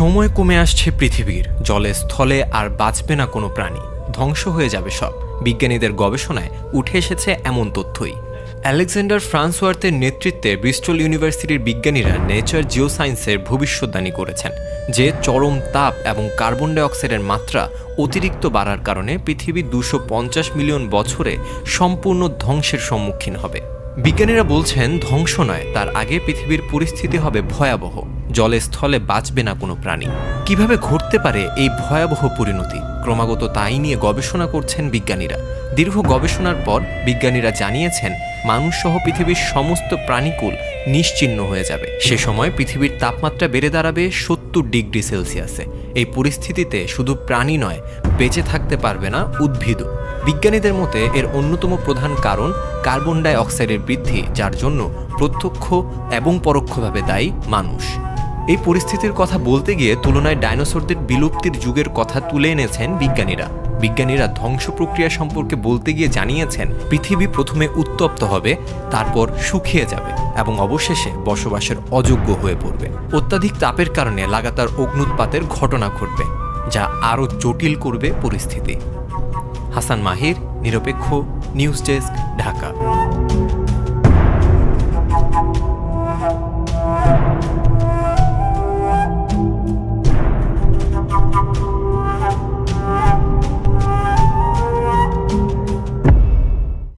সময় কমে আসছে পৃথিবীর, জলে স্থলে আর বাঁচবে না কোনো প্রাণী, ধ্বংস হয়ে যাবে সব। বিজ্ঞানীদের গবেষণায় উঠে এসেছে এমন তথ্যই। আলেকজান্ডার ফ্রান্সওয়ার্থের নেতৃত্বে ব্রিস্টল ইউনিভার্সিটির বিজ্ঞানীরা নেচার জিওসায়েন্সের ভবিষ্যদ্বাণী করেছেন যে চরম তাপ এবং কার্বন ডাইঅক্সাইডের মাত্রা অতিরিক্ত বাড়ার কারণে পৃথিবী 250 মিলিয়ন বছরে সম্পূর্ণ ধ্বংসের সম্মুখীন হবে। বিজ্ঞানীরা বলছেন ধ্বংস নয়, তার আগে পৃথিবীর পরিস্থিতি হবে ভয়াবহ, জলে স্থলে বাঁচবে না কোনো প্রাণী। কিভাবে ঘটতে পারে এই ভয়াবহ পরিণতি? ক্রমাগত তাই নিয়ে গবেষণা করছেন বিজ্ঞানীরা। দীর্ঘ গবেষণার পর বিজ্ঞানীরা জানিয়েছেন মানুষসহ পৃথিবীর সমস্ত প্রাণীকুল নিশ্চিহ্ন হয়ে যাবে। সে সময় পৃথিবীর তাপমাত্রা বেড়ে দাঁড়াবে 70 ডিগ্রি সেলসিয়াসে। এই পরিস্থিতিতে শুধু প্রাণী নয়, বেঁচে থাকতে পারবে না উদ্ভিদও। বিজ্ঞানীদের মতে এর অন্যতম প্রধান কারণ কার্বন ডাই অক্সাইডের বৃদ্ধি, যার জন্য প্রত্যক্ষ এবং পরোক্ষভাবে দায়ী মানুষ। এই পরিস্থিতির কথা বলতে গিয়ে তুলনায় ডাইনোসরদের বিলুপ্তির যুগের কথা তুলে এনেছেন বিজ্ঞানীরা ধ্বংস প্রক্রিয়া সম্পর্কে বলতে গিয়ে জানিয়েছেন পৃথিবী প্রথমে উত্তপ্ত হবে, তারপর শুকিয়ে যাবে এবং অবশেষে বসবাসের অযোগ্য হয়ে পড়বে। অত্যাধিক তাপের কারণে লাগাতার অগ্ন্যুৎপাতের ঘটনা ঘটবে, যা আরও জটিল করবে পরিস্থিতি। হাসান মাহির, নিরপেক্ষ, নিউজ ডেস্ক, ঢাকা।